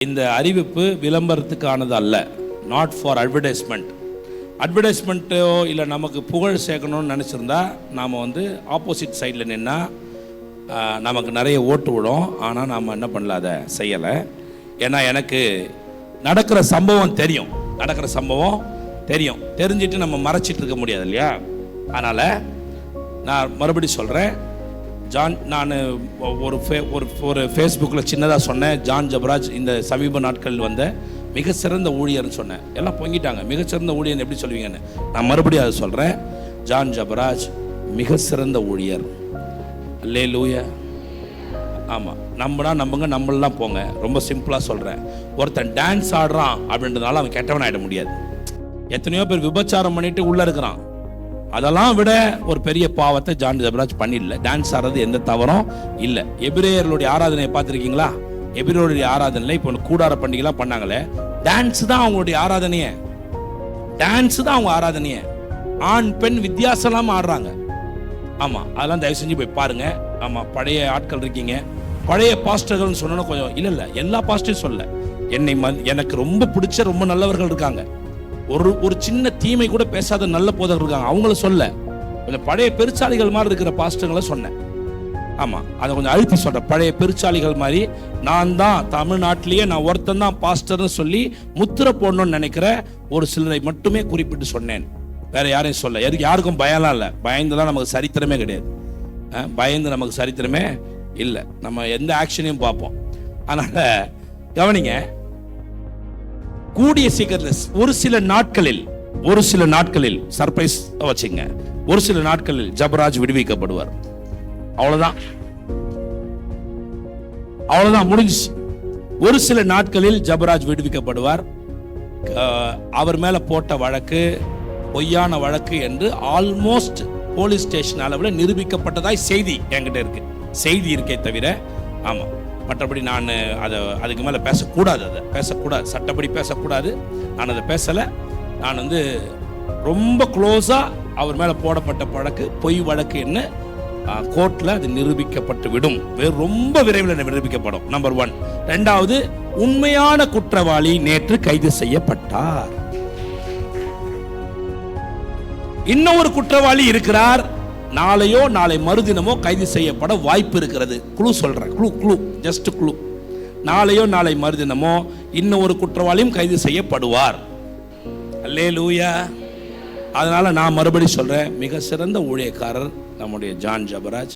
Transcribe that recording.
இந்த அறிவிப்பு விளம்பரத்துக்கானது அல்ல, நாட் ஃபார் அட்வர்டைஸ்மெண்ட். அட்வர்டைஸ்மெண்ட்டோ இல்லை நமக்கு புகழ் சேர்க்கணும்னு நினச்சிருந்தா நாம் ஆப்போசிட் சைடில் நின்னால் நமக்கு நிறைய ஓட்டு விடும். ஆனால் நாம் என்ன பண்ணல, அதை செய்யலை. ஏன்னா எனக்கு நடக்கிற சம்பவம் தெரியும், தெரிஞ்சிட்டு நம்ம மறைச்சிட்டு இருக்க முடியாது இல்லையா? அதனால் நான் மறுபடியும் சொல்கிறேன், நான் ஒரு ஃபேஸ்புக்கில் சின்னதாக சொன்னேன், ஜான் ஜபராஜ் இந்த சமீப நாட்களில் வந்த மிக சிறந்த ஊழியர்னு சொன்னேன். எல்லாம் பொங்கிட்டாங்க, மிகச்சிறந்த ஊழியர்னு எப்படி சொல்லுவீங்கன்னு. நான் மறுபடியும் அதை சொல்கிறேன், ஜான் ஜபராஜ் மிக சிறந்த ஊழியர். அல்லேலூயா. ஆமாம், நம்புங்க, நம்மளாம் போங்க. ரொம்ப சிம்பிளாக சொல்கிறேன், ஒருத்தன் டான்ஸ் ஆடுறான் அப்படின்றதுனால அவன் கெட்டவன் ஆகிட முடியாது. எத்தனையோ பேர் விபச்சாரம் பண்ணிட்டு உள்ளே இருக்கிறான். அதெல்லாம் விட ஒரு பெரிய பாவத்தை ஜான் ஜபராஜ் பண்ணிடல. டான்ஸ் ஆடுறது எந்த தவறும் இல்லை. எபிரேயர்களுடைய ஆராதனையை பார்த்துருக்கீங்களா? எபிரேயருடைய ஆராதனையில் இப்போ கூடார பண்டிகைலாம் பண்ணாங்களே, டான்ஸ் தான் அவங்களுடைய ஆராதனையே. ஆண் பெண் வித்தியாசம் இல்லாமல் ஆடுறாங்க. ஆமாம், அதெல்லாம் தயவு செஞ்சு போய் பாருங்க. ஆமாம், பழைய ஆட்கள் இருக்கீங்க, பழைய பாஸ்டர்கள்னு சொன்னோன்னா கொஞ்சம் இல்லை எல்லா பாஸ்டரையும் சொல்ல, எனக்கு ரொம்ப பிடிச்ச ரொம்ப நல்லவர்கள் இருக்காங்க. ஒரு சின்ன தீமை கூட பேசாத நல்ல போதகர்கள் இருக்காங்க, அவங்கள சொல்ல. கொஞ்சம் பழைய பெருச்சாளிகள் மாதிரி இருக்கிற பாஸ்டர்களை சொன்னேன். ஆமாம், அதை கொஞ்சம் அழுத்தி சொல்கிறேன். பழைய பெருச்சாளிகள் மாதிரி நான் தான் தமிழ்நாட்டிலேயே நான் ஒருத்தன் தான் பாஸ்டர்னு சொல்லி முத்திரை போடணும்னு நினைக்கிற ஒரு சிலரை மட்டுமே குறிப்பிட்டு சொன்னேன். வேற யாரையும் சொல்ல. யாருக்கும் பயம்லாம் இல்லை. பயந்துலாம் நமக்கு சரித்திரமே கிடையாது. பயந்து நமக்கு சரித்திரமே இல்லை. நம்ம எந்த ஆக்ஷனையும் பார்ப்போம். அதனால கவனிங்க, கூடிய சீக்கிரத்தில் ஒரு சில நாட்களில் சர்ப்ரைஸ் வச்சுங்க. ஒரு சில நாட்களில் ஜபராஜ் விடுவிக்கப்படுவார். அவ்வளவுதான், முடிஞ்சிச்சு. ஒரு சில நாட்களில் ஜபராஜ் விடுவிக்கப்படுவார். அவர் மேல போட்ட வழக்கு பொய்யான வழக்கு என்று ஆல்மோஸ்ட் போலீஸ் ஸ்டேஷன் அளவில் நிரூபிக்கப்பட்டதாய் செய்தி என்கிட்ட இருக்கு. செய்தி இருக்கே தவிர, ஆமா, மற்றபடி நான் அதுக்கு மேலே பேசக்கூடாது, சட்டப்படி பேசக்கூடாது. நான் அதை பேசலை. நான் ரொம்ப க்ளோஸாக அவர் மேலே போடப்பட்ட வழக்கு பொய் வழக்கு என்ன கோர்ட்டில் அது நிரூபிக்கப்பட்டு விடும். ரொம்ப விரைவில் நிரூபிக்கப்படும். நம்பர் 1. 2வது, உண்மையான குற்றவாளி நேற்று கைது செய்யப்பட்டார். இன்னும் ஒரு குற்றவாளி இருக்கிறார், நாளை மறுதினமோ கைது செய்யப்பட வாய்ப்பு இருக்கிறது. குழு சொல்றேன், குழு ஜஸ்ட் குழு. நாளை மறுதினமோ இன்னும் ஒரு குற்றவாளியும் கைது செய்யப்படுவார். அல்லேலூயா. அதனால நான் மறுபடியும் சொல்றேன், மிக சிறந்த ஊழியக்காரர் நம்முடைய ஜான் ஜபராஜ்.